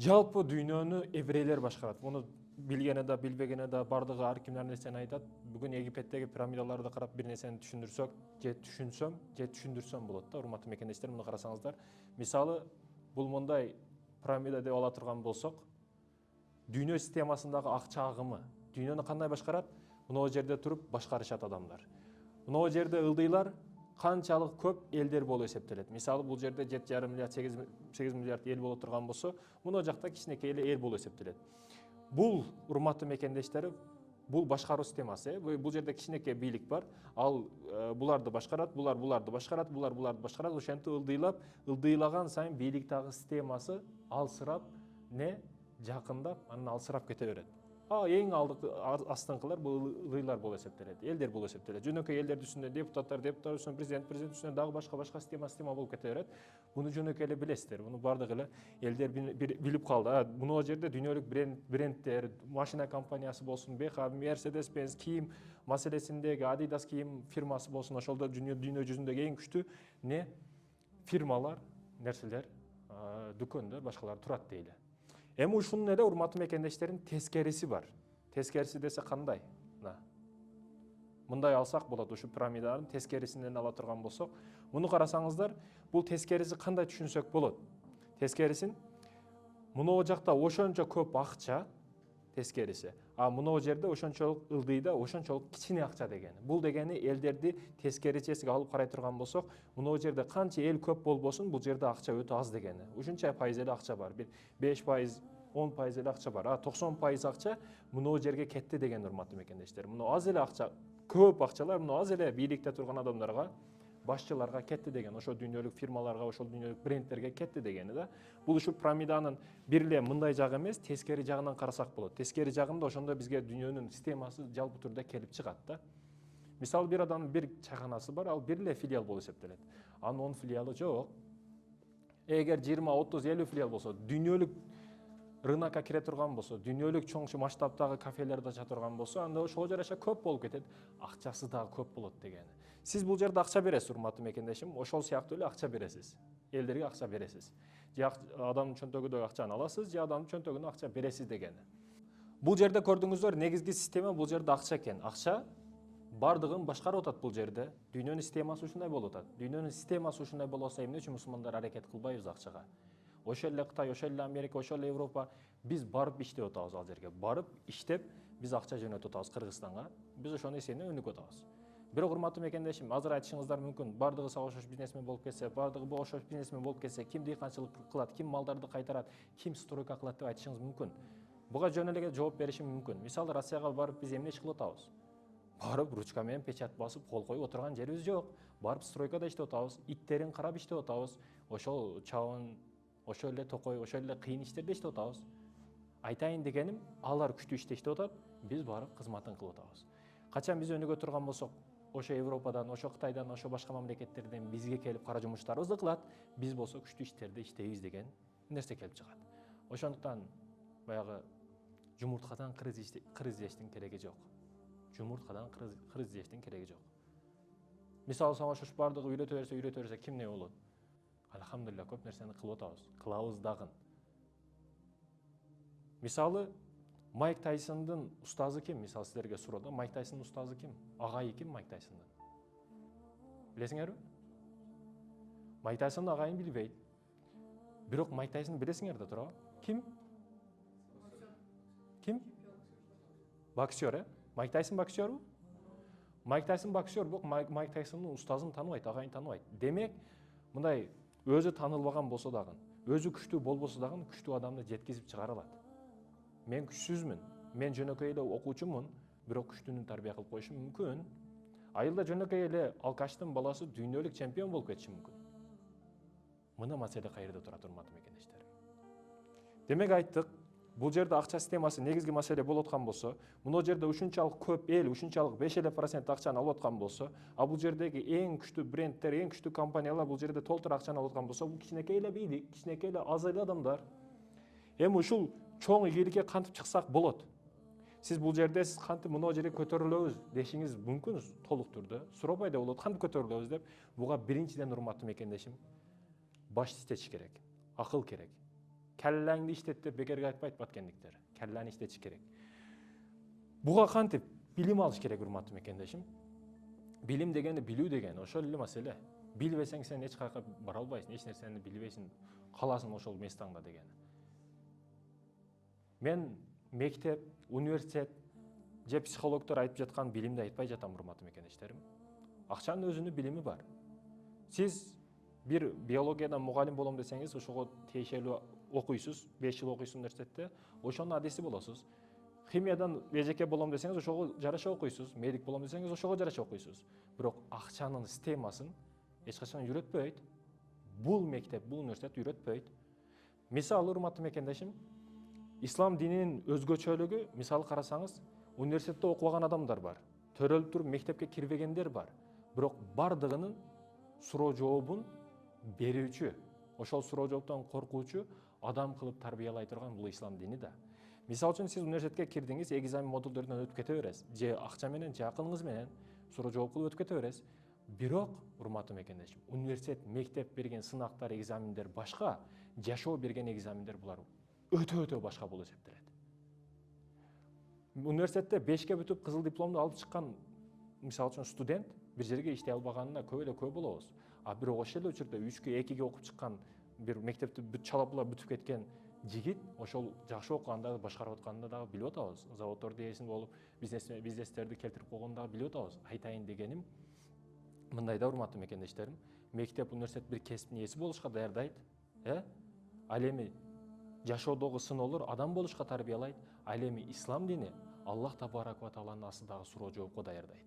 Жалпы дүйнөнү еврейлер башкарат. Муну билгене да, билбегене да бардыгы ар ким нерсени айтат. Бүгүн Египеттеги пирамидаларды карап бир нерсени түшүндүрсөк, же түшүндүрсөм болот да, урматтуу мекендештер, муну карасаңыздар. Мисалы, бул мындай пирамида деп ала турган болсок, дүйнө системасындагы акча агымы дүйнөнү кандай башкарат? Мына жерде туруп башкарышат адамдар. Мына жерде ылдыйлар канчалык көп элдер болуп эсептелет. Мисалы, бул жерде 7,5 миллиард, 8 миллиард эл боло турган болсо, мына жакта кичинекей эле эл болуп эсептелет. Бул, урматтуу мекендештер, бул башкаруу системасы. Бул жерде кичинекей бийлик бар. Ал буларды башкарат, буларды башкарат, буларды башкарат. Ошентип ылдыйлаган сайын бийликтагы системасы алсырап, жакындап, анан алсырап кете берет. Эң астыңкылар бул ылдыйлар болуп эсептелет, элдер болуп эсептелет. Жөнөкөй элдердин үстүнө депутаттар үстүнө президент үстүнө дагы башка система болуп кете берет. Буну жөнөкөй эле билесиздер. Буну бардык эле элдер билип калды. Мына жерде дүйнөлүк брендтер, машина компаниясы болсун, BMW, Mercedes-Benz кийим маселесиндеги Adidas кийим фирмасы болсун, ошолдо дүйнө жүзүндөгү эң күчтүү фирмалар, нерселер, дүкөндөр, башкалар турат дейли. Эми ушунун эле, урматтуу мекендештерин, тескериси бар. Тескериси десе кандай? Мындай алсак болот, ушу пирамидалардын тескерисинен ала турган болсок, муну карасаңыздар, бул тескериси кандай түшүнсөк болот? Тескерисин мына жакта ошончо көп акча тескериси, мына жерде ошончолук ылдыйда ошончолук кичине акча дегени. Бул дегени элдерди тескеричеси алып карай турган болсок, мына жерде канча эл көп болбосун, бул жерде акча өтө аз дегени. Ушунча пайыз эле акча бар. Бир 5%, 10% эле акча бар. 90% акча мына жерге кетти деген, урматтуу мекендештер. Мына аз эле акча, көп акчалар мына аз эле бийликте турган адамдарга, башчыларга кетти деген, ошо дүйнөлүк фирмаларга, ошол дүйнөлүк брендтерге кетти дегени да. Бул ушу пирамиданын бир эле мындай жагы эмес, тескери жагынан карасак болот. Тескери жагында ошондо бизге дүйнөнүн системасы жалпы түрдө келип чыгат да. Мисалы, бир адамдын бир чайканасы бар, ал бир эле филиал болуп эсептелет. Анын 10 филиалы жок. Эгер 20, 30, 50 филиал болсо, дүйнөлүк рынокко кире турган болсо, дүйнөлүк чоң масштабтагы кафелерде ача турган болсо, анда ошого жараша көп болуп кетет, акчасы дагы көп болот дегени. Сиз бул жерде акча бересиз, урматтуу мекендешим, ошол сыяктуу эле акча бересиз. Элдерге акча бересиз. Же адамдын чөнтөгүндөгү акчаны аласыз, же адамдын чөнтөгүнө акча бересиз дегени. Бул жерде көрдүңүздөр, негизги система бул жерде акча экен. Акча бардыгын башкарып атат бул жерде. Дүйнөнүн системасы ушундай болуп атат. Дүйнөнүн системасы ушундай болсо, эмне үчүн мусулмандар аракет кылбайбыз акчага? Ошол эле Кытай, ошол эле Америка, ошол эле Европа, биз барып иштеп атабыз ал жерге. Барып иштеп, биз акча жөнөтүп атабыз Кыргызстанга. Биз ошонун эсебинен өнүгүп атабыз. Бирок, урматтуу мекендешим, азыр айтышыңыздар мүмкүн, бардыгы сагышош бизнесмен болуп кетсе, бардыгы бошош бизнесмен болуп кетсе, ким дыйканчылык кылат, ким малдарды кайтарат, ким стройка кылат деп айтышыңыз мүмкүн. Буга жөн эле жооп беришим мүмкүн. Мисалы, Россияга барып биз эмне иш кылып атабыз? Барып ручка менен печать басып, кол коюп отурган жерибиз жок. Барып стройкада иштеп атабыз, иттерин карап иштеп атабыз. Ошол чабын, ошол эле токой, ошол эле кыйын иштерде иштеп атабыз. Айтайын дегеним, алар күчтүү иште иштеп атат, биз барып кызматын кылып атабыз. Качан биз өнүгө турган болсок, ошо Европадан, ошо Кытайдан, ошо башка мамлекеттерден бизге келип кара жумуштарыбызды кылат, биз болсо күчтүү иштерди иштейбиз деген нерсе келип чыгат. Ошондуктан баягы жумурткадан кырыз издештин кереги жок. Жумурткадан кырыз издештин кереги жок. Мисалы, сагышош бардыгы үйрөтө берсе ким не болот? Алхамдулилля, көп нерсени кылып атабыз, кылабыз дагы. Мисалы, Майк Тайсондун устазы ким? Мисалы, силерге суроо да, Майк Тайсондун устазы ким? Агайы ким Майк Тайсондун? Билесиңерби? Майк Тайсондун агайын билбейт. Бирок Майк Тайсон билесиңер да туурабы? Ким? Ким? Боксер, Майк Тайсон боксербу? Майк Тайсон боксер, бирок Майк Тайсондун устазын тааныбайт, агайын тааныбайт. Демек, мындай өзү таанылбаган болсо дагы, өзү күчтүү болбосо дагы күчтүү адамды жеткизип чыгара алат. Мен күчсүзмүн, мен жөнөкөй эле окуучумун, бирок күчтүүнү тарбия кылып коюшум мүмкүн. Айылда жөнөкөй эле алкачтын баласы дүйнөлүк чемпион болуп кетиши мүмкүн. Мына маселе кайерде турат, урматтуу мекендештер. Демек айттык, бул жерде акча системасы негизги маселе болуп аткан болсо, мына жерде ушунчалык көп эл, ушунчалык 5% акчаны алып аткан болсо, бул жердеги эң күчтүү брендтер, эң күчтүү компаниялар бул жерде толтура акчаны алып аткан болсо, бул кичинекей эле бийлик, кичинекей эле аз эле адамдар. Эми ушул чоң ийгиликке кантип чыксак болот? Сиз бул жерде кантип мына жерге көтөрүлөбүз дешиңиз мүмкүн толук түрдө. Суробай да болот, кантип көтөрүлөбүз деп. Буга биринчиден, урматтуу мекендешим, баш иштетиш керек, акыл керек. Kellеңди иштет деп бекерге айтпайт баткендиктер. Келлени иштетиш керек. Буга кантип билим алыш керек, урматтуу мекендешим. Билим дегени, билүү дегени ошол эле маселе. Билбесең сен эч кайка бара албайсың, эч нерсени билбейсиң, каласың ошол местаңда дегени. Мен мектеп, университет же психологдор айтып жаткан билимди айтпай жатам, урматтуу мекендештерим. Акчанын өзүнүн билими бар. Сиз бир биологиядан мугалим болом десеңиз, ошого тиешелүү окуйсуз, 5 жыл окуйсуз университетте, ошонун адиси болосуз. Химиядан БЖК болом десеңиз, ошого жараша окуйсуз. Медик болом десеңиз, ошого жараша окуйсуз. Бирок акчанын системасын эч качан үйрөтпөйт. Бул мектеп, бул университет үйрөтпөйт. Мисалы, урматтуу мекендешим, ислам дининин өзгөчөлүгү, мисалы карасаңыз, университетте окубаган адамдар бар. Төрөлүп туруп мектепке кирбегендер бар. Бирок бардыгынын суроо жообун берүүчү, ошол суроо жооптон коркуучу адам кылып тарбиялай турган бул ислам дини да. Мисалы үчүн сиз университетке кирдиңиз, экзамен модулдордон өтүп кете бересиз. Же акча менен, же акылыңыз менен суроо жооп кылып өтүп кете бересиз. Бирок, урматтуу мекендешим, университет, мектеп берген сынактар, экзамендер башка, жашоо берген экзамендер булар өтө башка болуп эсептелет. Университетте 5ке бүтүп кызыл дипломду алып чыккан, мисалы үчүн студент бир жерге иштей албаганына көп болобуз. А бирок ошол эле учурда 3ке 2ге окуп чыккан, бир мектепти чалапла бүтүп кеткен жигит ошол жакшы окуганда, башкарып атканында дагы билип атабыз. Заводдордун ээси болуп, бизнестерди келтирип койгонун дагы билип атабыз. Айтайын дегеним мындай да, урматтуу мекендештерим, мектеп, университет бир кесиптин ээси болушка даярдайт, ал эми жашоодогу сыноолор адам болушка тарбиялайт, ал эми ислам дини Аллах табарак ва тааланын астындагы суроо жоопко даярдайт.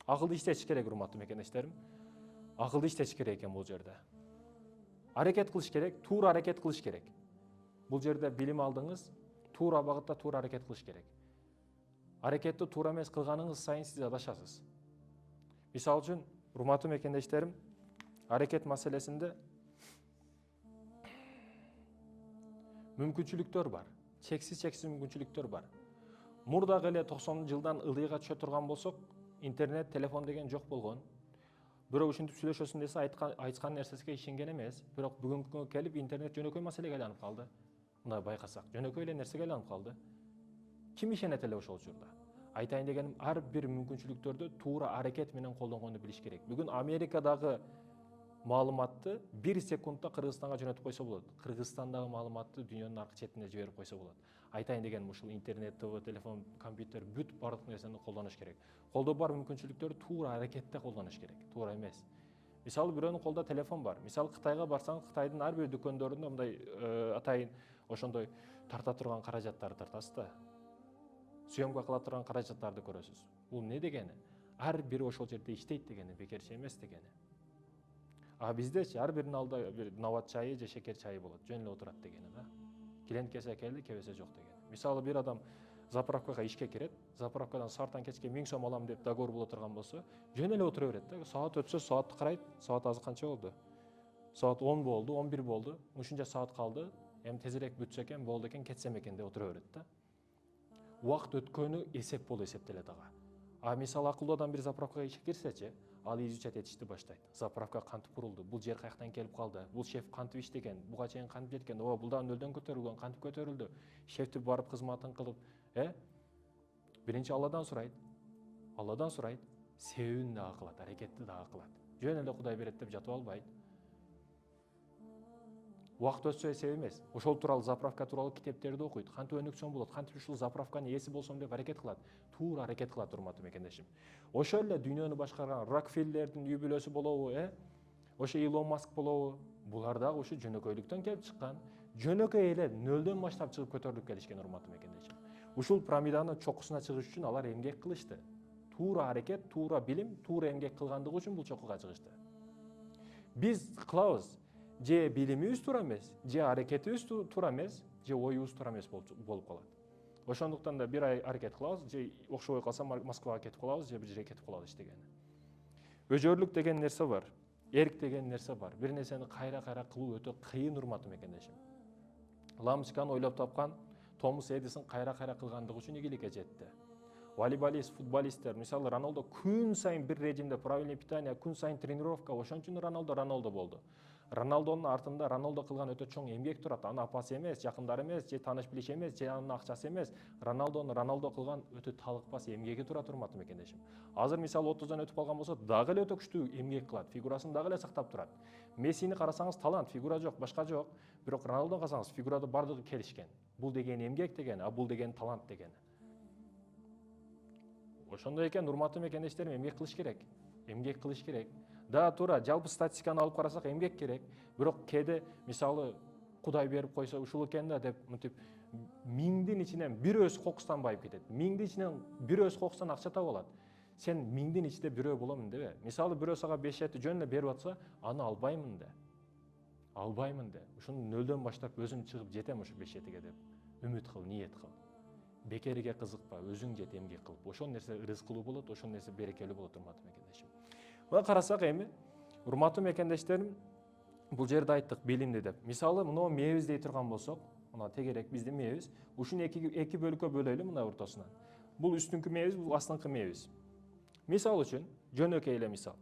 Акылды иштетиш керек, урматтуу мекендештерим. Акылды иштетиш керек экен бул жерде. Аракет кылыш керек, туура аракет кылыш керек. Бул жерде билим алдыңыз, туура багытта туура аракет кылыш керек. Аракетти туура эмес кылганыңыз сайын сиз адашасыз. Мисалы үчүн, урматтуу мекендештерим, аракет маселесинде мүмкүнчүлүктөр бар. Чексиз мүмкүнчүлүктөр бар. Мурдагы эле 90-жылдан ылдыйга түшө турган болсок, интернет, телефон деген жок болгон. Бирок ушинтип сүйлөшөсүн десе айткан нерсесине ишенген эмес. Бирок бүгүнкү күнгө келип интернет жөнөкөй маселеге айланып калды. Мындай байкасак, жөнөкөй эле нерсеге айланып калды. Ким ишенет эле ошол учурда? Айтайын дегеним, ар бир мүмкүнчүлүктөрдү туура аракет менен колдонгонду билиш керек. Бүгүн Америкадагы маалыматты 1 секундта Кыргызстанга жөнөтүп койсо болот. Кыргызстандагы маалыматты дүйнөнүн аркы четине жиберип койсо болот. Айтайын дегеним, ушул интернет, телефон, компьютер бүт бардык нерсени колдонуш керек. Колдо бар мүмкүнчүлүктөрдү туура аракетте колдонуш керек, туура эмес. Мисалы, бирөөнүн колдо телефон бар. Мисалы, Кытайга барсаң, Кытайдын ар бир дүкөндөрүндө мындай атайын ошондой тарта турган каражаттарды тартасыз да. Съемка кыла турган каражаттарды көрөсүз. Бул эмне дегени? Ар бири ошол жерде иштейт дегени, бекерчи эмес дегени. А биздечи ар биринин алдында бир нават чайы же шекер чайы болот, жөн эле отурат дегени да. Клиент келсе келди, келбесе жок дегени. Мисалы, бир адам заправкага ишке кирет, заправкадан сааттан кечке 1000 сом алам деп договор боло турган болсо, жөн эле отура берет да. Саат өтсө саатты карайт, саат азыр канча болду? Саат 10 болду, 11 болду. Ушунча саат калды. Эми тезирээк бүтсө экен, болду экен, кетсем экен деп отура берет да. Убакыт өткөнү эсеп болуп эсептелет ага. А мисалы, акылдуу адам бир заправкага ишке кирсечи, ал изучать этишти баштайт. Заправка кантип курулду, бул жер каяктан келип калды, бул шеф кантип иштеген, буга чейин кантип жеткен, бул да нөлдөн көтөрүлгөн, кантип көтөрүлдү. Шефти барып кызматын кылып, биринчи Алладан сурайт. Алладан сурайт, себебин дагы кылат, аракетти дагы кылат. Жөн эле Кудай берет деп жатып албайт. Убакыт өтсө эсеп эмес. Ошол тууралуу, заправка тууралуу китептерди окуйт. Кантип өнүксөм болот, кантип ушул заправканын ээси болсом деп аракет кылат. Туура аракет кылат, урматтуу мекендешим. Ошол эле дүйнөнү башкарган Рокфеллердин үй бүлөсү болобу, ошо Илон Маск болобу, булар дагы ушу жөнөкөйлүктөн келип чыккан. Жөнөкөй эле нөлдөн баштап чыгып көтөрүлүп келишкен, урматтуу мекендешим. Ушул пирамиданын чокусуна чыгыш үчүн алар эмгек кылышты. Туура аракет, туура билим, туура эмгек кылгандыгы үчүн бул чокуга чыгышты. Биз кылабыз, же билимибиз туура эмес, же аракетибиз туура эмес, же оюбуз туура эмес болуп калат. Ошондуктан да бир аракет кылабыз, же окшобой калса Москвага кетип калабыз, же бир жерге кетип калабыз иштегени. Өжөрлүк деген нерсе бар, эрк деген нерсе бар. Бир нерсени кайра кылуу өтө кыйын, урматтуу мекендешим. Ламчканы ойлоп тапкан Томас Эдисон кайра кылгандыгы үчүн ийгиликке жетти. Волейболист, футболисттер, мисалы, Рональдо күн сайын бир режимде правильное питание, күн сайын тренировка, ошон үчүн Рональдо болду. Роналдонун артында Роналдо кылган өтө чоң эмгек турат. Анын апасы эмес, жакындары эмес, же тааныш билиш эмес, же анын акчасы эмес. Роналдо кылган өтө талыкпас эмгеги турат, урматтуу мекендешим. Азыр мисалы 30дан өтүп калган болсо, дагы эле өтө күчтүү эмгек кылат, фигурасын дагы эле сактап турат. Мессини карасаңыз талант, фигура жок, башка жок. Бирок Роналдону карасаңыз фигурада бардыгы келишкен. Бул деген эмгек деген, а бул деген талант деген. Ошондой экен, урматтуу мекендештерим, эмгек кылыш керек. Эмгек кылыш керек. Да, туура, жалпы статистиканы алып карасак эмгек керек. Бирок кээде мисалы Кудай берип койсо ушул экен да деп мынтип миңдин ичинен бирөөсү кокустан байып кетет. Миңдин ичинен бирөөсү кокустан акча таап алат. Сен миңдин ичинде бирөө боломун дебе. Мисалы бирөө сага 5 жети жөн эле берип атса, аны албаймын де. Албаймын де. Ушуну нөлдөн баштап өзүм чыгып жетем ушу 5 жетиге деп үмүт кыл, ниет кыл. Бекерге кызыкпа, өзүң жет эмгек кылып. Ошол нерсе рызкылуу болот, ошол нерсе берекелүү болот, урматтуу мекендешим. Мына карасак эми, урматтуу мекендештерим, бул жерде айттык билимди деп. Мисалы, мына мээбиз дей турган болсок, мына тегерек биздин мээбиз, ушуну эки бөлүккө бөлөйлү мына ортосунан. Бул үстүңкү мээбиз, бул астыңкы мээбиз. Мисал үчүн, жөнөкөй эле мисал.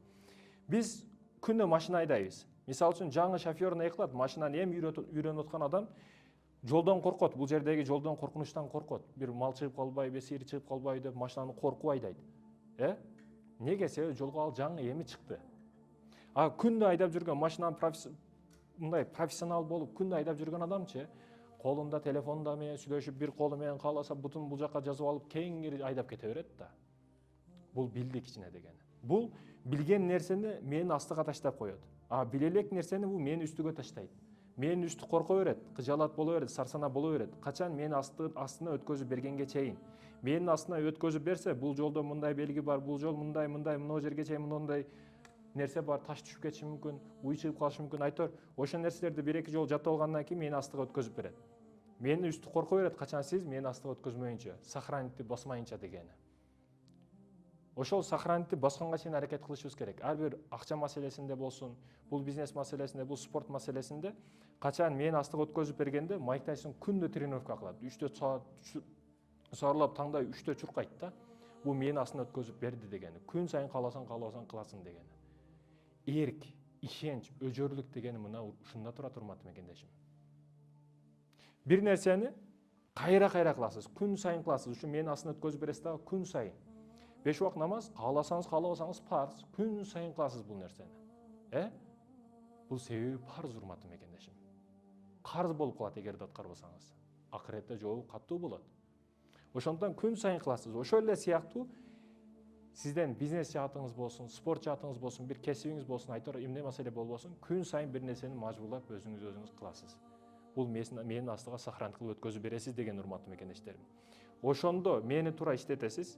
Биз күнү машина айдайбыз. Мисал үчүн жаңы шофёрун кылат, машинаны эми үйрөнүп аткан адам жолдон коркот, бул жердеги жолдон коркунучтан коркот. Бир мал чыгып калбайбы, сыйыр чыгып калбайбы деп машинаны коркуп айдайт. Неге? Себеби жолго ал жаңы эми чыкты. А күндө айдап жүргөн машинаны мындай профессионал болуп күндө айдап жүргөн адамчы, колунда телефонда менен сүйлөшүп, бир колу менен кааласа бутун бул жакка жазып алып, кеңири айдап кете берет да. Бул билди кичине дегени. Бул билген нерсени менин астыга таштап коет. А биле элек нерсени бул менин үстүгө таштайт. Менин үстү корко берет, кыжалат боло берет, сарсана боло берет. Качан менин астына өткөзүп бергенге чейин. Менин астына өткөзүп берсе, бул жолдо мындай белги бар, бул жол мындай, мына жерге чейин мындай нерсе бар, таш түшүп кетиши мүмкүн, уй чыгып калышы мүмкүн, айтор. Ошол нерселерди бир-эки жол жаттап алгандан кийин менин астыга өткөзүп берет. Менин үстү корко берет, качан сиз менин астыга өткөзмөйүнчө, сохранитти басмайынча дегени. Ошол сохранитти басканга чейин аракет кылышыбыз керек. Ар бир акча маселесинде болсун, бул бизнес маселесинде, бул спорт маселесинде, качан менин астыга өткөзүп бергенде Майк Тайсон күндө тренировка кылат. 3-4 саат сарылап таңдай 3-тө чуркайт да. Бул менин астына өткөзүп берди дегени. Күн сайын кааласаң кыласың дегени. Эрк, ишенч, өжөрлүк дегени мына ушунда турат, урматтуу мекендешим. Бир нерсени кайра кыласыз, күн сайын кыласыз. Ушу менин астына өткөзүп бересиз дагы күн сайын. 5 убак намаз, кааласаңыз, каалабасаңыз парз, күн сайын кыласыз бул нерсени. Бул себеби парз, урматтуу мекендешим. Карыз болуп калат эгерде аткарбасаңыз. Акыретте жообу каттуу болот. Ошондон күн сайын кыласыз. Ошол эле сыяктуу сизден бизнес жаатыңыз болсун, спорт жаатыңыз болсун, бир кесибиңиз болсун, айтор эмне маселе болбосун, күн сайын бир нерсени мажбурлап өзүңүз кыласыз. Бул менин астыга сохранить кылып өткөзүп бересиз деген, урматтуу мекендештерим. Ошондо мени туура иштетесиз,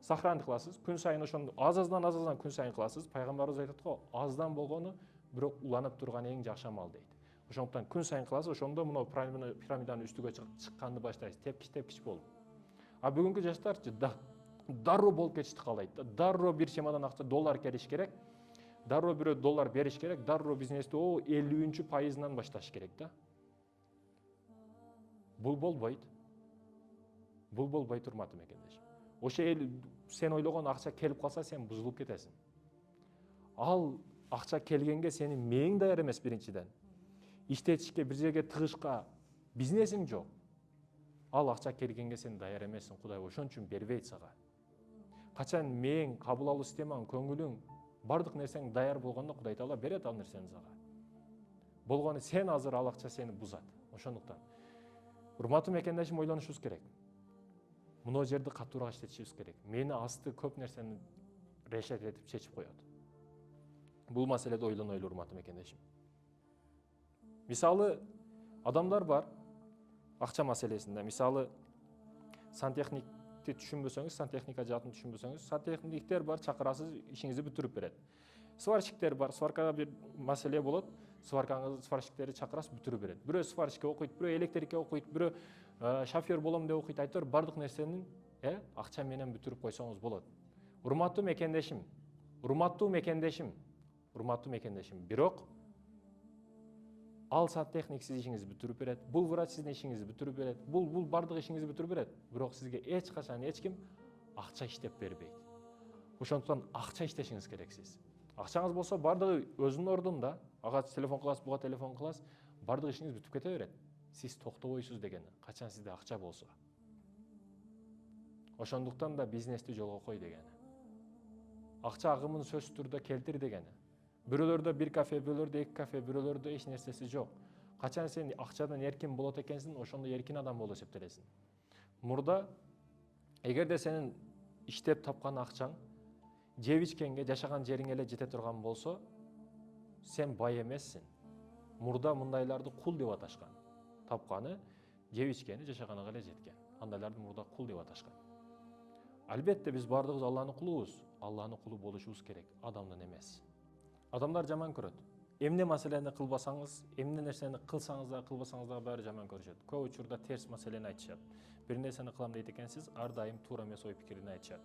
сохранить кыласыз, күн сайын ошондо аз-аздан күн сайын кыласыз. Пайгамбарыбыз айтат го, аздан болгону бирок уланып турган эң жакшы амал дейт. Ошондон күн сайын кыласыз, ошондо мына пирамиданын үстүгө чыкканды баштайсыз, тепкич болуп. А бүгүнкү жаштарчы дароо болуп кетишти каалайт да. Дароо бир чемодан акча, доллар келиш керек. Дароо бирөө доллар бериш керек, дароо бизнести 50% башташ керек да. Бул болбойт. Бул болбойт, урматтуу мекендеш. Ошо сен ойлогон акча келип калса, сен бузулуп кетесиң. Ал акча келгенге сенин мээң даяр эмес биринчиден. Иштетишке, бир жерге тыгышка бизнесиң жок. Ал акча келгенге сен даяр эмессиң, Кудай ошон үчүн бербейт сага. Качан мээң, кабыл алуу системаң, көңүлүң, бардык нерсең даяр болгондо Кудай Таала берет ал нерсени сага. Болгону сен азыр ал акча сени бузат. Ошондуктан урматтуу мекендешим, ойлонушубуз керек. Мына жерди катуураак иштетишибиз керек. Мени асты көп нерсени решет этип чечип коет. Бул маселеде ойлонойлу, урматтуу мекендешим. Мисалы, адамдар бар акча маселесинде. Мисалы, сантехникти түшүнбөсөңүз, сантехника жаатын түшүнбөсөңүз, сантехниктер бар, чакырасыз, ишиңизди бүтүрүп берет. Сварщиктер бар, сваркага бир маселе болот, сварщиктерди чакырасыз, бүтүрүп берет. Бирөө сварщикке окуйт, бирөө электрикке окуйт, бирөө шофер болом деп окуйт, айтор бардык нерсенин акча менен бүтүрүп койсоңуз болот. Урматтуу мекендешим, бирок ал сантехник сиз ишиңизди бүтүрүп берет, бул врач сиздин ишиңизди бүтүрүп берет, бул бардык ишиңизди бүтүрүп берет, бирок сизге эч качан эч ким акча иштеп бербейт. Ошондуктан акча иштешиңиз керек сиз. Акчаңыз болсо бардыгы өзүнүн ордунда, ага телефон кыласыз, буга телефон кыласыз, бардык ишиңиз бүтүп кете берет. Сиз токтобойсуз дегени, качан сизде акча болсо. Ошондуктан да бизнести жолго кой дегени. Акча агымын сөзсүз түрдө келтир дегени. Бирөөлөрдө бир кафе, бирөөлөрдө эки кафе, бирөөлөрдө эч нерсеси жок. Качан сен акчадан эркин болот экенсиң, ошондо эркин адам болуп эсептелесиң. Мурда эгерде сенин иштеп тапкан акчаң жеп ичкенге, жашаган жериңе эле жете турган болсо, сен бай эмессиң. Мурда мындайларды кул деп аташкан. Тапканы, жеп ичкени, жашаганга эле жеткен. Андайларды мурда кул деп аташкан. Албетте биз бардыгыбыз Алланын кулубуз. Алланын кулу болушубуз керек, адамдын эмес. Адамдар жаман көрөт. Эмне маселени кылбасаңыз, эмне нерсени кылсаңыз да, кылбасаңыз да баары жаман көрүшөт. Көп учурда терс маселени айтышат. Бир нерсени кылам дейт экенсиз, ар дайым туура эмес ой пикирин айтышат.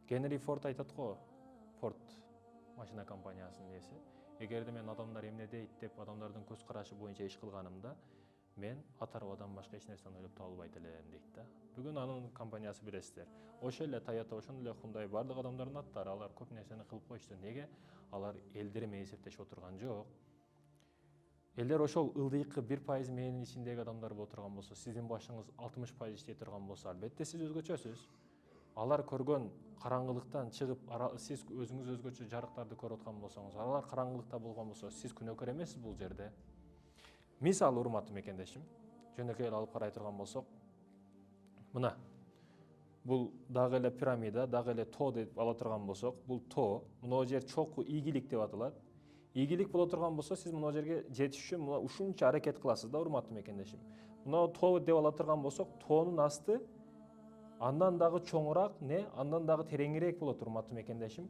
Генри Форд айтат го, Форд машина компаниясынын ээси. Эгерде мен адамдар эмне дейт деп адамдардын көз карашы боюнча иш кылганымда, мен атарбадан башка эч нерсени ойлоп таба албайт элем дейт да. Бүгүн анын компаниясы билесиздер. Ошо эле Toyota, ошондой эле Hyundai бардык адамдардын аттары, алар көп нерсени кылып коюшту. Неге? Алар элдер менен эсептешип отурган жок. Элдер ошол ылдыйкы 1% менин ичиндеги адамдар боло турган болсо, сиздин башыңыз 60% иштей турган болсо, албетте сиз өзгөчөсүз. Алар көргөн караңгылыктан чыгып, сиз өзүңүз өзгөчө жарыктарды көрүп аткан болсоңуз, алар караңгылыкта болгон болсо, сиз күнөөкөр эмессиз бул жерде. Мисалы, урматтуу мекендешим, жөнөкөй эле алып карай турган болсок, мына бул дагы эле пирамида, дагы эле тоо деп ала турган болсок, бул тоо, мына жер чокуу ийгилик деп аталат. Ийгилик боло турган болсо, сиз мына жерге жетиш үчүн мына ушунча аракет кыласыз да, урматтуу мекендешим. Мына тоо деп ала турган болсок, тоонун асты андан дагы чоңураак, андан дагы тереңирээк болот, урматтуу мекендешим.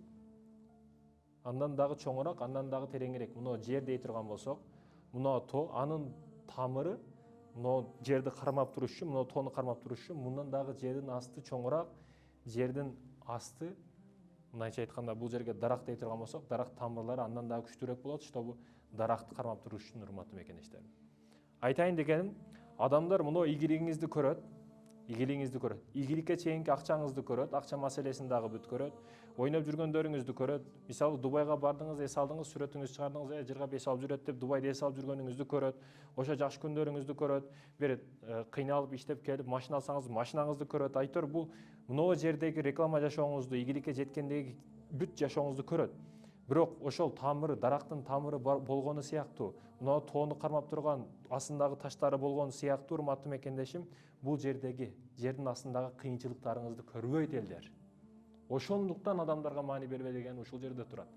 Андан дагы чоңураак, андан дагы тереңирээк. Мына жер дей турган болсок, мына тоо, анын тамыры мына жерди кармап туруш үчүн, мына тоону кармап туруш үчүн, мындан дагы жердин асты чоңураак, жердин асты, мындайча айтканда, бул жерге дарак дей турган болсок, дарак тамырлары андан дагы күчтүүрөөк болот, чтобы даракты кармап туруш үчүн, урматтуу мекендештерим. Айтайын дегеним, адамдар мына ийгилигиңизди көрөт, ийгиликке чейинки акчаңызды көрөт, акча маселесин дагы бүт көрөт, ойноп жүргөндөрүңүздү көрөт. Мисалы, Дубайга бардыңыз, эс алдыңыз, сүрөтүңүздү чыгардыңыз, жыргап эс алып жүрөт деп Дубайда эс алып жүргөнүңүздү көрөт. Ошо жакшы күндөрүңүздү көрөт. Бир кыйналып иштеп келип машина алсаңыз, машинаңызды көрөт. Айтор бул мына жердеги реклама жашооңузду, ийгиликке жеткендеги бүт жашооңузду көрөт. Бирок ошол тамыры, дарактын тамыры болгону сыяктуу, мына тоону кармап турган астындагы таштары болгону сыяктуу, урматтуу мекендешим, бул жердеги, жердин астындагы кыйынчылыктарыңызды көрбөйт элдер. Ошондуктан адамдарга маани бербе деген ушул жерде турат.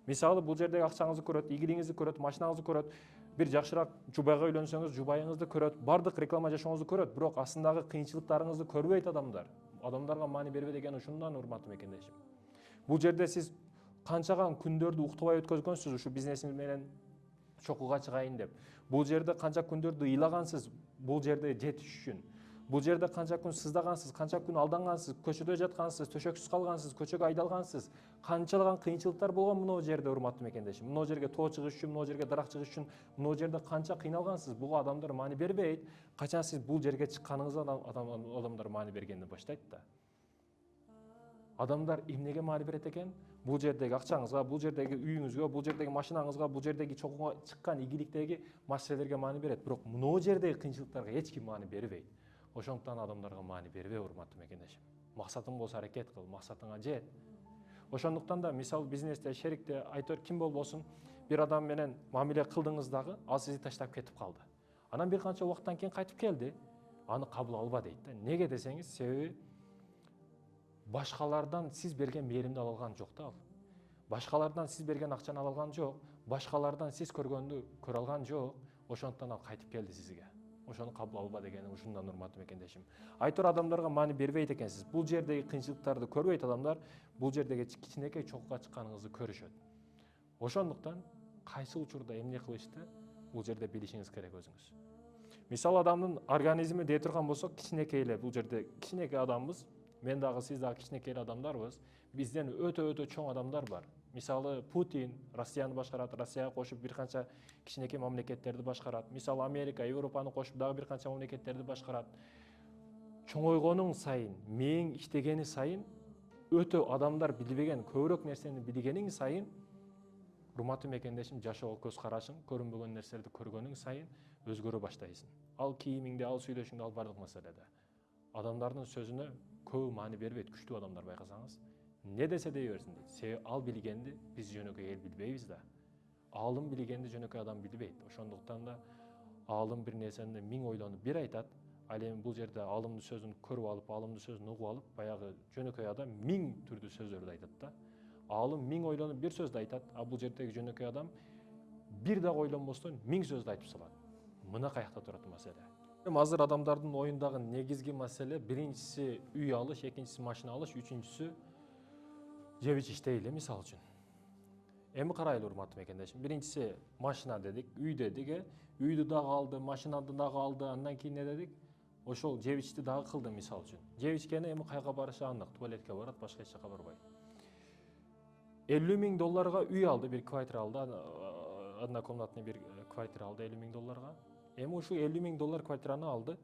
Мисалы, бул жердеги акчаңызды көрөт, ийгилигиңизди көрөт, машинаңызды көрөт, бир жакшыраак жубайга үйлөнсөңүз, жубайыңызды көрөт, бардык реклама жашооңузду көрөт, бирок астындагы кыйынчылыктарыңызды көрбөйт адамдар. Адамдарга маани бербе деген ушундан, урматтуу мекендешим. Бул жерде сиз канчаган күндөрдү уктубай өткөзгөнсүз ушу бизнесиңиз менен чокуга чыгайын деп. Бул жерде канча күндөрдү ыйлагансыз бул жерде жетиш үчүн. Бул жерде канча күн сыздагансыз, канча күн алдангансыз, көчөдө жаткансыз, төшөксүз калгансыз, көчөгө айдалгансыз, канчалаган кыйынчылыктар болгон мына жерде, урматтуу мекендешим. Мына жерге тоо чыгыш үчүн, мына жерге дарак чыгыш үчүн, мына жерде канча кыйналгансыз, буга адамдар маани бербейт. Качан сиз бул жерге чыкканыңызда адамдар маани бергенди баштайт да. Адамдар эмнеге маани берет экен? Бул жердеги акчаңызга, бул жердеги үйүңүзгө, бул жердеги машинаңызга, бул жердеги чокуга чыккан ийгиликтеги маселелерге маани берет. Бирок мына жердеги кыйынчылыктарга эч ким маани бербейт. Ошондуктан адамдарга маани бербе, урматтуу мекендешим. Максатың болсо аракет кыл, максатыңа жет. Ошондуктан да мисалы бизнесте, шерикте, айтор ким болбосун, бир адам менен мамиле кылдыңыз дагы, ал сизди таштап кетип калды. Анан бир канча убакыттан кийин кайтып келди. Аны кабыл алба дейт да. Неге десеңиз, себеби башкалардан сиз берген мээримди ала алган жок да ал. Башкалардан сиз берген акчаны ала алган жок. Башкалардан сиз көргөндү көрө алган жок. Ошондуктан ал кайтып келди сизге. Ошону кабыл алба дегени ушундан, урматтуу мекендешим. Айтор адамдарга маани бербейт экенсиз. Бул жердеги кыйынчылыктарды көрбөйт адамдар, бул жердеги кичинекей чокуга чыкканыңызды көрүшөт. Ошондуктан кайсы учурда эмне кылышты, бул жерде билишиңиз керек өзүңүз. Мисалы, адамдын организми дей турган болсок, кичинекей эле, бул жерде кичинекей адамбыз. Мен дагы, сиз дагы кичинекей адамдарбыз. Бизден өтө чоң адамдар бар. Мисалы, Путин Россияны башкарат, Россияга кошуп бир канча кичинекей мамлекеттерди башкарат. Мисалы, Америка, Европаны кошуп дагы бир канча мамлекеттерди башкарат. Чоңойгонуң сайын, мээң иштегени сайын, өтө адамдар билбеген, көбүрөөк нерсени билгениң сайын, урматтуу мекендешим, жашоого көз карашың, көрүнбөгөн нерселерди көргөнүң сайын өзгөрө баштайсың. Ал кийимиңде, ал сүйлөшүңдө, ал бардык маселеде. Адамдардын сөзүнө көп маани бербейт, күчтүү адамдар байкасаңыз. Не десе дей берсин дейт. Себеби ал билгенди биз жөнөкөй эл билбейбиз да. Аалым билгенди жөнөкөй адам билбейт. Ошондуктан да аалым бир нерсени миң ойлонуп бир айтат. Ал эми бул жерде аалымдын сөзүн көрүп алып, аалымдын сөзүн угуп алып, баягы жөнөкөй адам миң түрдүү сөздөрдү айтат да. Аалым миң ойлонуп бир сөздү айтат, а бул жердеги жөнөкөй адам бир дагы ойлонбостон миң сөздү айтып салат. Мына каякта турат маселе. Эми азыр адамдардын оюндагы негизги маселе биринчиси үй алыш, экинчиси машина алыш, үчүнчүсү жеп ичиштей эле мисалы үчүн. Эми карайлы урматтуу мекендешим. Биринчиси машина дедик, үй дедик, үйдү дагы алды, машинаны дагы алды, андан кийин не дедик? Ошол жеп ичти дагы кылды мисалы үчүн. Жеп ичкени эми кайга барышы анык, туалетке барат, башка эч жака барбайт. $50.000 үй алды, bir квартира алды, однокомнатный bir квартира алды $50.000. Эми ушу $50.000 квартираны алды.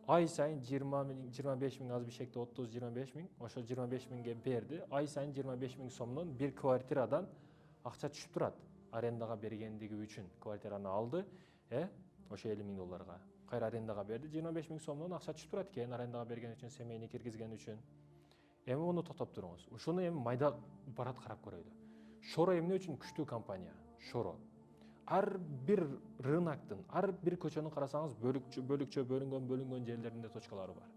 Ай сайын 20-25 миң, аз бишекте 30-25 миң, ошо 25 миңге берди. Ай сайын 25 миң сомдон bir квартирадан акча түшүп турат. Арендага бергендиги үчүн квартираны алды, ошо $50.000. Кайра арендага берди, 25 миң сомдон акча түшүп турат экен, арендага берген үчүн, семейни киргизген үчүн. Эми муну токтоп туруңуз. Ушуну эми майда барат карап көрөйлү. Шоро эмне үчүн күчтүү компания? Шоро. Ар бир рыноктун, ар бир көчөнү карасаңыз бөлүнгөн жерлеринде точкалары бар.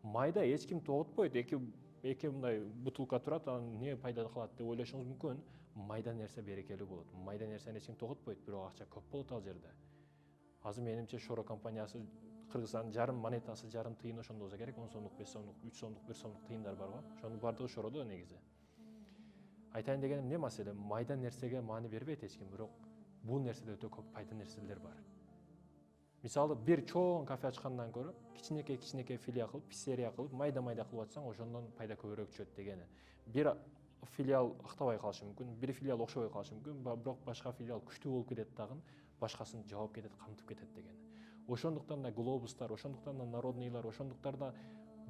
Майда эч ким тоготпойт, эки мындай бутылка турат, анан эмне пайда кылат деп ойлошуңуз мүмкүн. Майда нерсе берекелүү болот. Майда нерсени эч ким тоготпойт, бирок акча көп болот ал жерде. Азыр менимче Шоро компаниясы Кыргызстандын жарым монетасы, жарым тыйын ошондо болсо керек, 10 сомдук, 5 сомдук, 3 сомдук, 1 сомдук тыйындар бар го. Ошонун бардыгы Шоrodо негизи. Айтайын дегеним эмне маселе? Майда нерсеге маани бербейт эч ким, бирок бул нерседе өтө көп пайда нерселер бар. Мисалы, бир чоң кафе ачкандан көрө, кичинекей филиал кылып, пиццерия кылып, майда кылып атсаң, ошондон пайда көбүрөөк түшөт дегени. Бир филиал актабай калышы мүмкүн, бир филиал окшобой калышы мүмкүн, бирок башка филиал күчтүү болуп кетет дагы, башкасын жаап кетет, камтып кетет дегени. Ошондуктан да глобустар, ошондуктан да народныйлар, ошондуктан да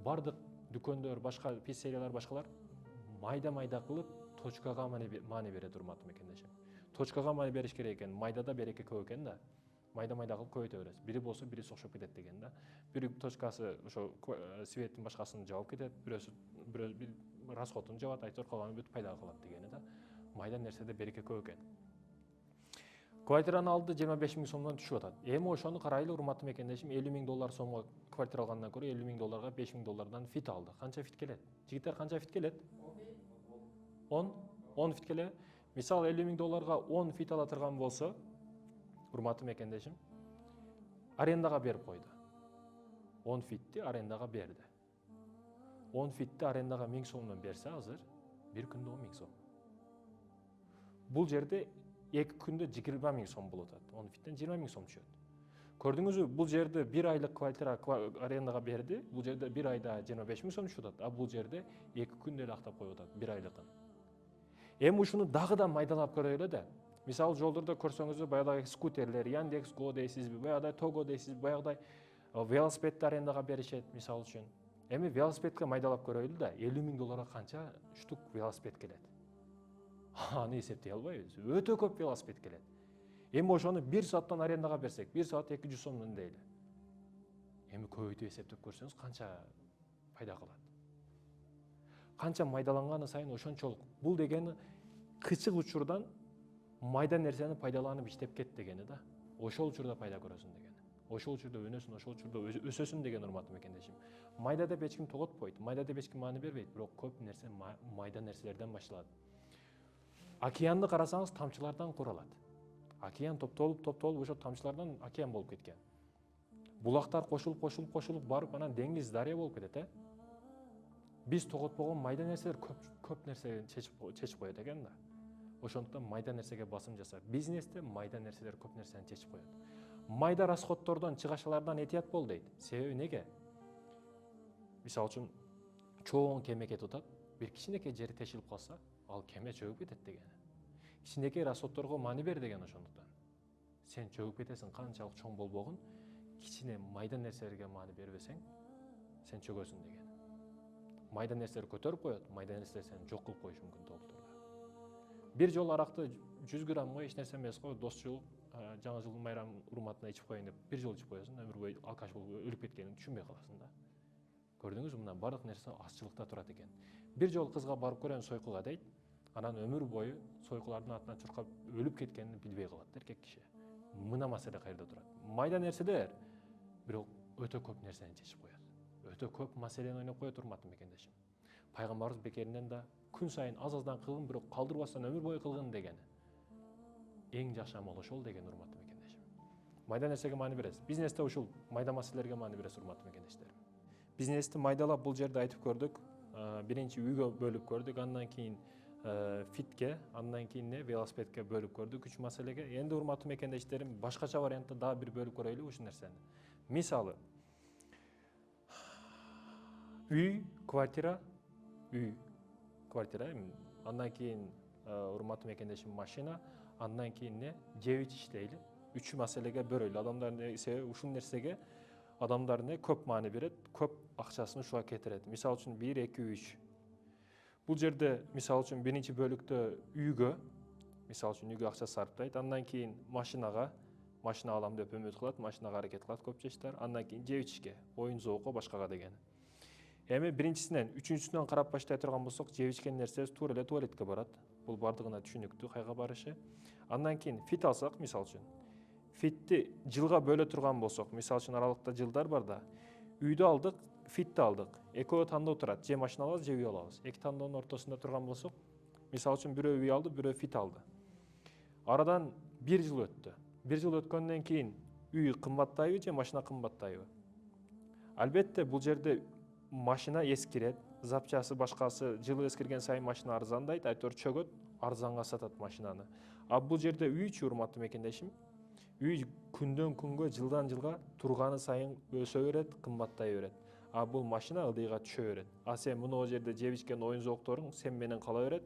бардык дүкөндөр, башка пиццериялар, башкалар майда кылып точкага маани берет, урматтуу мекендешим. Точкага маани бериш керек экен, майдада береке көп экен да. Майда кылып көбөйтө бересиз. Бири болсо бириси окшоп кетет деген да. Бир точкасы ошо светтин башкасын жаап кетет, бирөө расходун жабат, айтор калганы бүт пайда кылат дегени да. Майда нерседе береке көп экен. Квартираны алды, 25 миң сомдон түшүп атат. Эми ошону карайлы, урматтуу мекендешим, $50.000 сомго квартира алгандан көрө $50.000 $5.000 фит алды. Канча фит келет? Жигиттер, канча фит келет? 10 фит келет. Мисалы, $50.000 10 фит ала турган болсо, урматтуу мекендешим, арендага берип койду. 10 фитти арендага берди. 10 фитти арендага 1000 сомдон берсе азыр, бир күндө 10 миң сом. Бул жерде 2 күндө 20 миң сом болуп атат. 10 фиттен 20 миң сом түшөт. Көрдүңүзбү, бул жерде 1 айлык квартира арендага берди, бул жерде 1 айда 25 миң сом түшүп атат, а бул жерде 2 күндө эле актап коюп атат, 1 айлыкын. Эми ушуну дагы да майдалап көрөйлү да. Мисалы, жолдордо көрсөңүз, баягы скутерлер, Яндекс.Го дейсизби, баягы Того дейсизби, баягы велосипедди арендага беришет, мисалы үчүн. Эми велосипедке майдалап көрөйлү да, $50.000 канча штук велосипед келет. Аны эсептей албайбыз. Өтө көп велосипед келет. Эми ошону 1 сааттан арендага берсек, 1 саат 200 сомдон дейли. Эми көбөйтүп эсептеп көрсөңүз, канча пайда кылат. Канча майдаланганы сайын ошончолук. Бул дегени кычык учурдан майда нерсени пайдаланып иштеп кет дегени да. Ошол учурда пайда көрөсүң дегени. Ошол учурда өнөсүң, ошол учурда өсөсүң деген, урматтуу мекендешим. Майда деп эч ким тоготпойт, майда деп эч ким маани бербейт, бирок көп нерсе майда нерселерден башталат. Океанды карасаңыз, тамчылардан куралат. Океан топтолуп ошо тамчылардан океан болуп кеткен. Булактар кошулуп барып, анан деңиз, дарыя болуп кетет, Биз тоготпогон майда нерселер көп нерсени чечип коет экен да. Ошондуктан майда нерсеге басым жасап, бизнесте майда нерселер көп нерсени чечип коет. Майда расходтордон, чыгашалардан этият бол дейт. Себеби неге? Мисалы үчүн, чоң кеме кетип атат, бир кичинекей жери тешилип калса, ал кеме чөгүп кетет дегени. Кичинекей расходторго маани бер деген ошондуктан. Сен чөгүп кетесиң, канчалык чоң болбогун, кичине майда нерселерге маани бербесең, сен чөгөсүң деген. Майда нерселер көтөрүп коет, майда нерселер сени жок кылып коюшу мүмкүн толуктурда. Бир жолу аракты 100 граммга эч нерсе эмес го, досчулук, жаңы жыл майрам урматына ичип коеюн деп бир жолу ичип коесуң, өмүр бою алкаш болуп өлүп кеткениңди түшүнбөй каласың да. Көрдүңүзбү, мына бардык нерсе азчылыкта турат экен. Бир жолу кызга барып көрөм сойкуга дейт, анан өмүр бою сойкулардын атынан чуркап өлүп кеткенин билбей калат эркек киши. Мына маселе каерде турат? Майда нерседер, бирок өтө көп нерсени чечип коет. Өтө көп маселени ойноп коет, урматтуу мекендешим. Пайгамбарыбыз бекеринен да күн сайын аз-аздан кылгын, бирок калтырбастан өмүр бою кылгын дегени. Эң жакшы амал ошол деген, урматтуу мекендешим. Майда нерсеге маани бересиз. Бизнесте ушул майда маселелерге маани бересиз, урматтуу мекендештерим. Бизнести майдалап бул жерде айтып көрдүк. Биринчи үйгө бөлүп көрдүк, андан кийин фитке, андан кийин велосипедке бөлүп көрдүк, 3 маселеге. Энди урматтуу мекендештерим, башкача вариантта дагы бир бөлүп көрөйлү ушул нерсени. Мисалы, үй, квартира, андан кийин урматтуу мекендешим машина, андан кийин жеп ичиш дейли. 3 маселеге бөлөйлү. Адамдар себеби ушул нерсеге адамдар көп маани берет, көп акчасын ушуга кетирет. Мисалы үчүн 1, 2, 3. Бул жерде мисалы үчүн биринчи бөлүктө үйгө, мисалы үчүн үйгө акча сарптайт, андан кийин машина алам деп үмүт кылат, машинага аракет кылат көп жаштар, андан кийин жеп ичишке, оюн зоокко, башкага деген. Эми биринчисинен, үчүнчүсүнөн карап баштай турган болсок, жеп ичкен нерсебиз туура эле туалетке барат. Бул бардыгына түшүнүктүү, кайга барышы. Андан кийин фит алсак, мисалы үчүн, фитти жылга бөлө турган болсок, мисалы үчүн аралыкта жылдар бар да, үйдү алдык, фитти алдык. Экөө тандоо турат, же машина алабыз, же үй алабыз. Эки тандоонун ортосунда турган болсок, мисалы үчүн бирөө үй алды, бирөө фит алды. Арадан 1 жыл өттү. 1 жыл өткөндөн кийин үй кымбаттайбы же машина кымбаттайбы? Албетте бул жерде машина эскирет, запчасы башкасы жылы эскирген сайын машина арзандайт, айтор чөгөт, арзанга сатат машинаны. А бул жерде үйчү, урматтуу мекендешим, үй күндөн күнгө, жылдан жылга турганы сайын өсө берет, кымбаттай берет. А бул машина ылдыйга түшө берет. А сен мына жерде жеп ичкен оюн зоокторуң сен менен кала берет,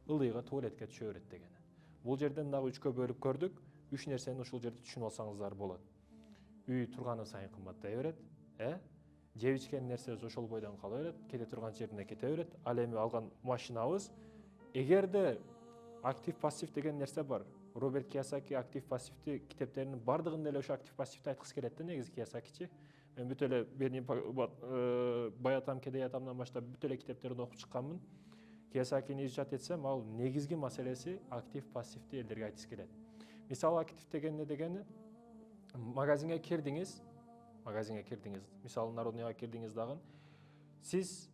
ылдыйга туалетке түшө берет дегени. Бул жерден дагы 3кө бөлүп көрдүк. 3 нерсени ушул жерде түшүнүп алсаңыздар болот. Үй турганы сайын кымбаттай берет, жеп ичкен нерсебиз ошол бойдон кала берет, кете турган жерине кете берет. Ал эми алган машинабыз, эгерде актив пассив деген нерсе бар. Роберт Кийосаки актив пассивти китептеринин бардыгында эле ошо актив пассивти айткысы келет да, негизи Кийосакичи. Мен бүт эле Баятам, Кедеятамдан баштап бүт эле китептерин окуп чыкканмын. Кийосакини изучать этсем, ал негизги маселеси актив пассивти элдерге айтысы келет. Мисалы актив деген эмне дегени? Магазинге кирдиңиз, мисалы Народныйга кирдиңиз дагы, сиз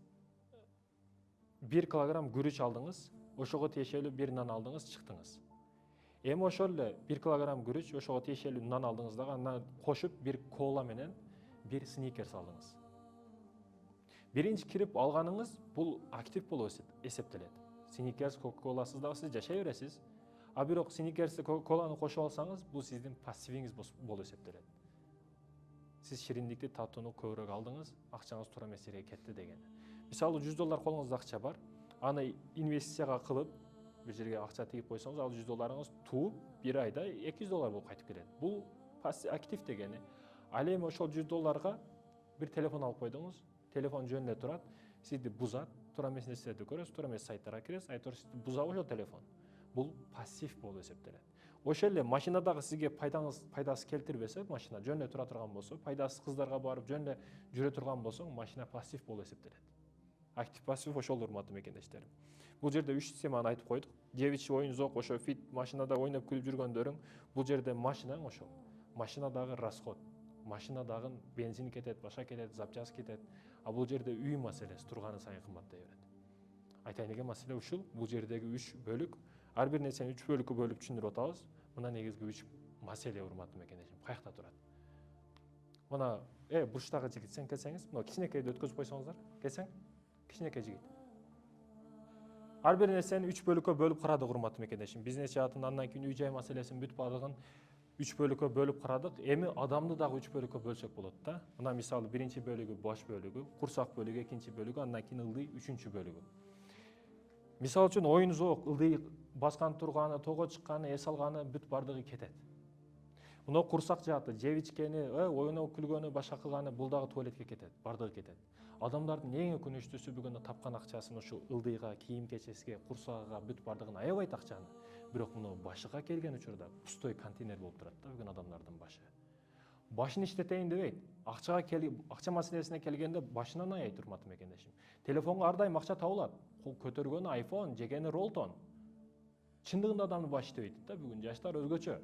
1 килограмм күрүч алдыңыз, ошого тиешелүү 1 нан алдыңыз, чыктыңыз. Эми ошол эле 1 килограмм күрүч, ошого тиешелүү нан алдыңыз дагы, андан кошуп 1 кола менен 1 сникерс алдыңыз. Биринчи кирип алганыңыз бул актив болуп эсептелет. Сникерс, кока-коласыз дагы сиз жашай бересиз. А бирок сникерсти, кока-коланы кошуп алсаңыз, бул сиздин пассивиңиз болуп эсептелет. Сиз шириндикти, татууну көбүрөөк алдыңыз, акчаңыз туура эмес жерге кетти деген. Мисалы $100 колуңузда акча бар, аны инвестицияга кылып, бир жерге акча тигип койсоңуз, ал $100 тууп, 1 айда $200 болуп кайтып келет. Бул актив дегени. Ал эми ошол $100 бир телефон алып койдуңуз, телефон жөн эле турат, сизди бузат, туура эмес нерселерди көрөсүз, туура эмес сайттарга киресиз, айтор сизди бузабы ошол телефон. Бул пассив болуп эсептелет. Ошол эле машинадагы сизге пайдасы келтирбесе, машина жөн эле тура турган болсо, пайдасыз кыздарга барып жөн эле жүрө турган болсоң, машина пассив болуп эсептелет. Актив пассив ошол, урматтуу мекендештерим. Бул жерде 3 системаны айтып койдук. Жеп ичиш, оюн зоок, ошо фит, машинада ойноп күлүп жүргөндөрүң, бул жерде машинаң ошол. Машинадагы расход, машинадагы бензин кетет, башка кетет, запчасы кетет. А бул жерде үй маселеси турганы сайын кымбаттай берет. Айтайын деген маселе ушул. Бул жердеги 3 бөлүк, ар бир нерсени 3 бөлүккө бөлүп түшүндүрүп атабыз. Мына негизги 3 маселе, урматтуу мекендешим. Каякта турат? Мына бурчтагы жигит, сен келсеңиз, мына кичинекейди өткөзүп койсоңуздар, келсең, кичинекей жигит. Ар бир нерсени 3 бөлүккө бөлүп карадык, урматтуу мекендешим. Бизнес жаатын, андан кийин үй жай маселесин бүт бардыгын 3 бөлүккө бөлүп карадык. Эми адамды дагы 3 бөлүккө бөлсөк болот да. Мына мисалы биринчи бөлүгү бош бөлүгү, курсак бөлүгү, экинчи бөлүгү, андан кийин ылдый 3-чү бөлүгү. Мисалы үчүн оюн зоок, ылдый баскан турганы, тоого чыкканы, эс алганы бүт бардыгы кетет. Мына курсак жааты, жеп ичкени, оюнуп күлгөнү, башка кылганы, бул дагы туалетке кетет, бардыгы кетет. Адамдардын эң өкүнүчтүүсү бүгүн тапкан акчасын ушул ылдыйга, кийим кеческе, курсагыга бүт бардыгын аябайт акчаны. Бирок муну башыга келген учурда пустой контейнер болуп турат да бүгүн адамдардын башы. Башын иштетейин дебейт. Акча маселесине келгенде башынан аяйт, урматтуу мекендешим. Телефонго ар дайым акча табылат. Көтөргөнү iPhone, жегени Rolton. Чындыгында адамдын башы иштебейт да бүгүн. Жаштар өзгөчө.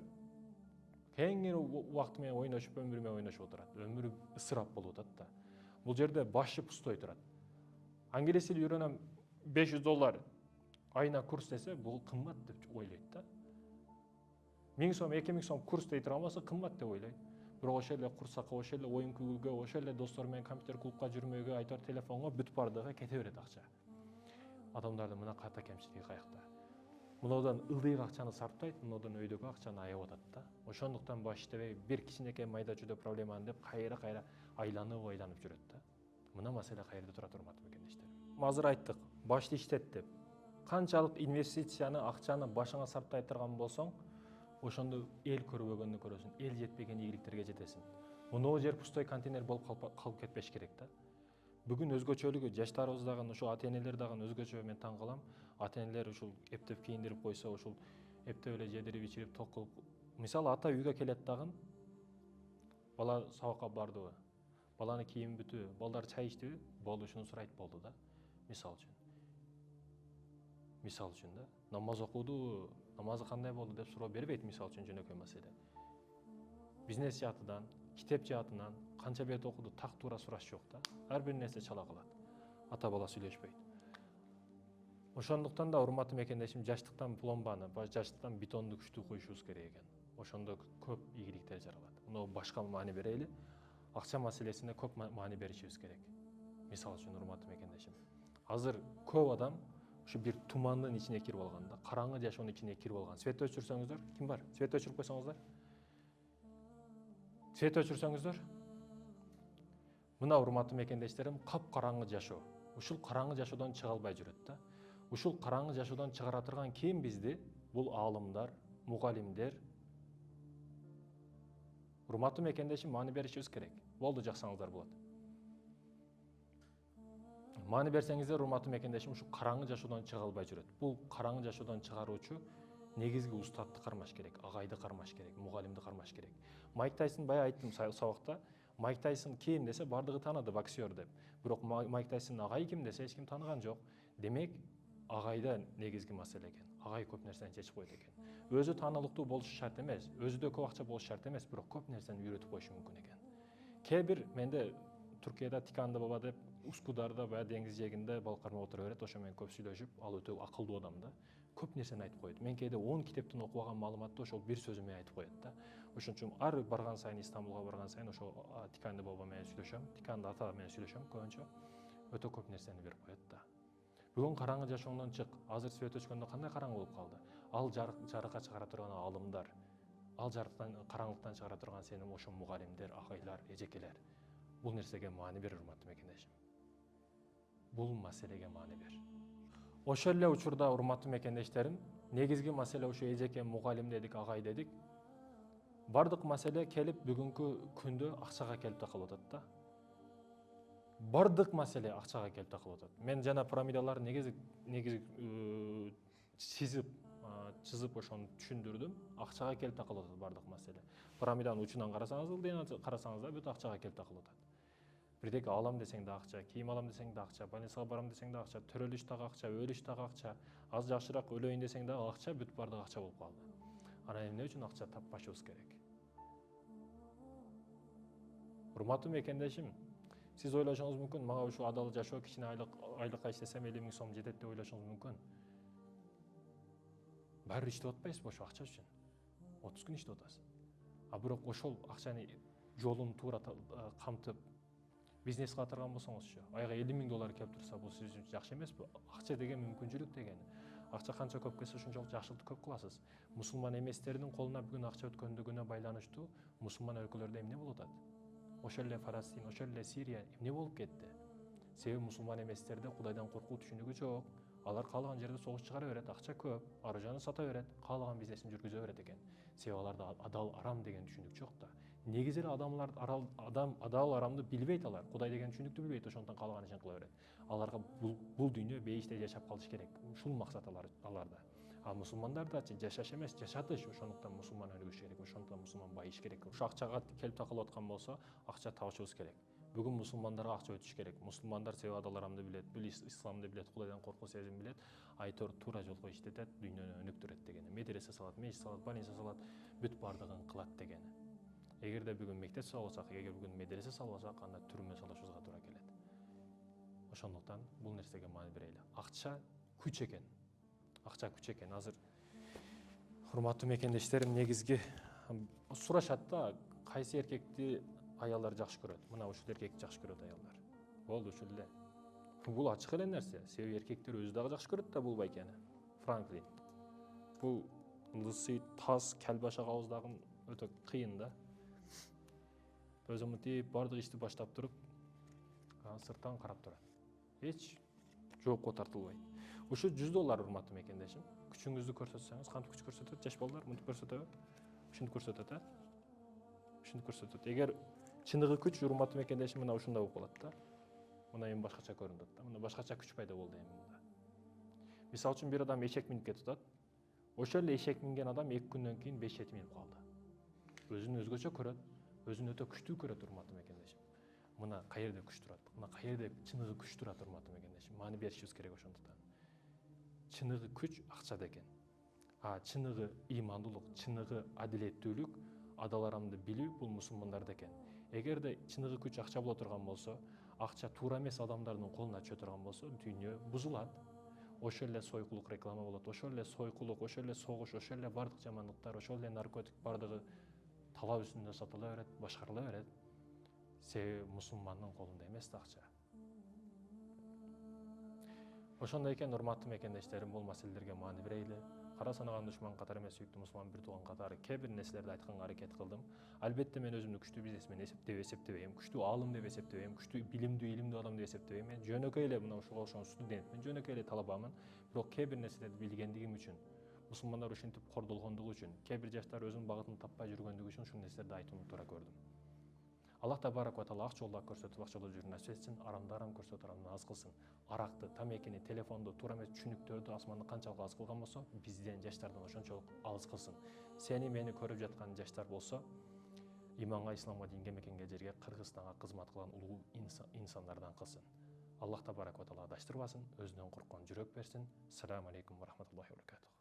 Кеңири убакыт менен ойношуп, өмүрү менен ойношуп отурат. Өмүрү ысырап болуп атат да. Бул жерде башы пустой турат. Англис тили үйрөнөм, $500 айына курс десе, бул кымбат деп ойлойт да. 1000 сом, 2000 сом курс дей турган болсо кымбат деп ойлойт. Бирок ошол эле курсакка, ошол эле оюн күлгүгө, ошол эле достор менен компьютер клубка жүрмөөгө, айтор телефонго бүт бардыгы кете берет акча. Адамдардын мына ката кемчилиги каякта. Мынодон ылдыйк акчаны сарптайт, мынодон өйдөгү акчаны аяп атат да. Ошондуктан баш иштебей, бир кичинекей майда чүйдө проблеманы деп кайра айланып жүрөт да. Мына маселе каерде турат, урматтуу мекендештер. Азыр айттык, башты иштет деп. Канчалык инвестицияны, акчаны башыңа сарптай турган болсоң, ошондо эл көрбөгөнү көрөсүң, эл жетпеген ийгиликтерге жетесиң. Муну жер пустой контейнер болуп калып кетпеш керек да. Бүгүн өзгөчөлүгү жаштарыбыз дагы, ошо ата-энелер дагы өзгөчө, мен таң калам. Ата-энелер ушул эптеп кийиндирип койсо, ушул эптеп эле жедирип ичирип ток кылып. Мисалы ата үйгө келет дагы, бала сабакка бардыбы? Баланы кийим бүтүбү? Балдар чай иштиби? Болду, ушуну сурайт болду да. Мисалы үчүн да. Намаз окудубу? Намазы кандай болду деп суроо бербейт, мисалы үчүн жөнөкөй маселе. Бизнес жаатынан, китеп жаатынан канча бет окуду, так туура сураш жок да. Ар бир нерсе чала калат. Ата бала сүйлөшпөйт. Ошондуктан да урматтуу мекендешим, жаштыктан пломбаны, жаштыктан бетонду күчтүү коюшубуз керек экен. Ошондо көп ийгиликтер жаралат. Муну башка маани берели. Акча маселесине көп маани беришибиз керек. Мисалы үчүн, урматтуу мекендешим, азыр көп адам ушу бир тумандын ичине кирип алган да, караңгы жашоонун ичине кирип алган. Свет өчүрсөңүздөр, ким бар? Свет өчүрүп койсоңуздар. Свет өчүрсөңүздөр. Мына урматтуу мекендештерим, капкараңгы жашоо. Ушул караңгы жашоодон чыга албай жүрөт да. Ушул караңгы жашоодон чыгара турган ким бизди? Бул аалымдар, мугалимдер. Урматтуу мекендешим, маани беришибиз керек. Болду, жаксаңыздар болот. Маани берсеңиздер, урматтуу мекендешим, ушу караңгы жашоодон чыга албай жүрөт. Бул караңгы жашоодон чыгаруучу негизги устатты кармаш керек, агайды кармаш керек, мугалимди кармаш керек. Майк Тайсон, бая айттым сабакта, Майк Тайсон ким десе бардыгы тааныды, боксер деп. Бирок Майк Тайсон агай ким десе эч ким тааныган жок. Демек, агайда негизги маселе экен. Агай көп нерсени чечип коет экен. Өзү таанылыктуу болушу шарт эмес, өзүдө көп акча болушу шарт эмес, бирок көп нерсени үйрөтүп коюшу мүмкүн экен. Кээ бир менде Түркияда Тиканды баба деп Ускударда баягы деңиз жээгинде балык кармап отура берет, ошо менен көп сүйлөшүп, ал өтө акылдуу адам да. Көп нерсени айтып коет. Мен кээде 10 китептен окуп алган маалыматты ошол бир сөзү менен айтып коет да. Ошон үчүн ар барган сайын, Истанбулга барган сайын ошо Тиканды баба менен сүйлөшөм, Тиканды ата менен сүйлөшөм көбүнчө. Өтө көп нерсени берип коет да. Бүгүн караңгы жашооңдон чык. Азыр свет өчкөндө кандай караңгы болуп калды? Ал жарыкка чыгара турган аалымдар, ал жарыктан, караңгылыктан чыгара турган сенин ошо мугалимдер, агайлар, эжекелер. Бул нерсеге маани бер, урматтуу мекендешим. Бул маселеге маани бер. Ошол эле учурда, урматтуу мекендештерим, негизги маселе ошо эжеке, мугалим дедик, агай дедик. Бардык маселе келип бүгүнкү күндө акчага келип такалып атат да. Бардык маселе акчага келип такалып атат. Мен жана пирамидаларды негизи чызып ошону түшүндүрдүм. Акчага келип такалып атат бардык маселе. Пирамиданын учунан карасаңыз, ылдыйынан карасаңыз да бүт акчага келип такалып атат. Бирдеке алам десең да акча, кийим алам десең да акча, больницага барам десең да акча, төрөлүш дагы акча, өлүш дагы акча, аз жакшыраак өлөйүн десең да акча, бүт бардыгы акча болуп калды. Анан эмне үчүн акча таппашыбыз керек? Урматтуу мекендешим, сиз ойлошуңуз мүмкүн, мага ушул адал жашоо, кичине айлыкка иштесем 50 000 сом жетет деп ойлошуңуз мүмкүн. Баары иштеп атпайсызбы ошо акча үчүн? 30 күн иштеп атасыз. А бирок ошол акчаны жолун туура камтып бизнес кыла турган болсоңузчу, айга $50 000 келип турса, бул сиз үчүн жакшы эмеспи? Акча деген мүмкүнчүлүк дегени. Акча канча көп келсе, ошончолук жакшылыкты көп кыласыз. Мусулман эместердин колуна бүгүн акча өткөндүгүнө байланыштуу мусулман өлкөлөрдө эмне болуп атат? Ошол эле Фаластин, ошол эле Сирия эмне болуп кетти? Себеби мусулман эместерде Кудайдан коркуу түшүнүгү жок. Алар каалаган жерде согуш чыгара берет, акча көп, аружаны сата берет, каалаган бизнесин жүргүзө берет экен. Себеби аларда адал арам деген түшүнүк жок да. Негизи эле адамдар адал арамды билбейт алар. Кудай деген түшүнүктү билбейт, ошондон каалаган ишин кыла берет. Аларга бул дүйнө бейиште жашап калыш керек. Ушул максат аларда. А мусулмандардачы жашаш эмес, жашатыш. Ошондуктан мусулман өнүгүш керек, ошондуктан мусулман байыш керек. Ушу акчага келип такылып аткан болсо, акча табышыбыз керек. Бүгүн мусулмандарга акча өтүш керек. Мусулмандар себеп адаларамды билет, исламды билет, Кудайдан коркуу сезим билет, айтор туура жолго иштетет, дүйнөнү өнүктүрөт дегени. Медресе салат, мечит салат, больница салат, бүт бардыгын кылат дегени. Эгерде бүгүн мектеп салбасак, эгер бүгүн медресе салбасак, анда түрмө салышыбызга туура келет. Ошондуктан бул нерсеге маани берели. Акча күч экен. Акча күч экен. Азыр урматтуу мекендештерим негизги сурашат да, кайсы эркекти аялдар жакшы көрөт. Мына ушул эркекти жакшы көрөт аялдар. Болду ушул эле. Бул ачык эле нерсе. Себеби эркектер өзү дагы жакшы көрөт да бул байкени. Франклин. Бул лысый, таз, калбаша кабыздагы өтө кыйын да. Өзү мынтип бардык ишти баштап туруп, сырттан карап турат. Эч жоопко тартылбайт. Ушу $100 урматтуу мекендешим. Күчүңүздү көрсөтсөңүз, кантип күч көрсөтөт? Жаш балдар мынтип көрсөтөбү? Ушинтип көрсөтөт, Ушинтип көрсөтөт. Эгер чыныгы күч урматтуу мекендешим мына ушундай болуп калат да. Мына эми башкача көрүнүп атат да. Мына башкача күч пайда болду эми мында. Мисалы үчүн бир адам эшек минип кетип атат. Ошол эле эшек минген адам 2 күндөн кийин 5-7 минип калды. Өзүн өзгөчө көрөт, өзүн өтө күчтүү көрөт урматтуу мекендешим. Мына каерде күч турат? Мына каерде чыныгы күч турат урматтуу мекендешим? Маани беришибиз керек ошондуктан. Чыныгы күч акчада экен. А чыныгы ыймандуулук, чыныгы адилеттүүлүк, адаларамды билүү бул мусулмандарда экен. Эгерде чыныгы күч акча боло турган болсо, акча туура эмес адамдардын колуна түшө турган болсо, дүйнө бузулат. Ошол эле сойкулук реклама болот, ошол эле сойкулук, ошол эле согуш, ошол эле бардык жамандыктар, ошол эле наркотик бардыгы талап үстүндө сатыла берет, башкарыла берет. Себеби мусулмандын колунда эмес да акча. Ошондой экен, урматтуу мекендештерим, бул маселелерге маани берейли. Кара санаган душман катары эмес, сүйүктүү мусулман бир тууган катары кээ бир нерселерди айтканга аракет кылдым. Албетте мен өзүмдү күчтүү бизнесмен деп эсептебейм, күчтүү аалым деп эсептебейм, күчтүү илимдүү адам деп эсептебейм. Мен жөнөкөй эле мына ушуга окшогон студентмин, жөнөкөй эле талабамын. Бирок кээ бир нерселерди билгендигим үчүн, мусулмандар ушинтип кордолгондугу үчүн, кээ бир жаштар өзүнүн багытын таппай жүргөндүгү үчүн ушул нерселерди айтууну туура көрдүм. Аллах табарак ва таала ак жолдо көрсөтүп, ак жолдо жүрүүнү насип этсин, арамды арам көрсөтүп, арамды аз кылсын. Аракты, тамекини, телефонду, туура эмес түшүнүктөрдү асманды канчалык аз кылган болсо, бизден жаштардан ошончолук алыс кылсын. Сени мени көрүп жаткан жаштар болсо, иманга, исламга, динге, мекенге, жерге, Кыргызстанга кызмат кылган улуу инсандардан кылсын. Аллах табарак ва таала адаштырбасын, өзүнөн корккон жүрөк берсин. Ассаламу алейкум ва рахматуллахи ва баракатух.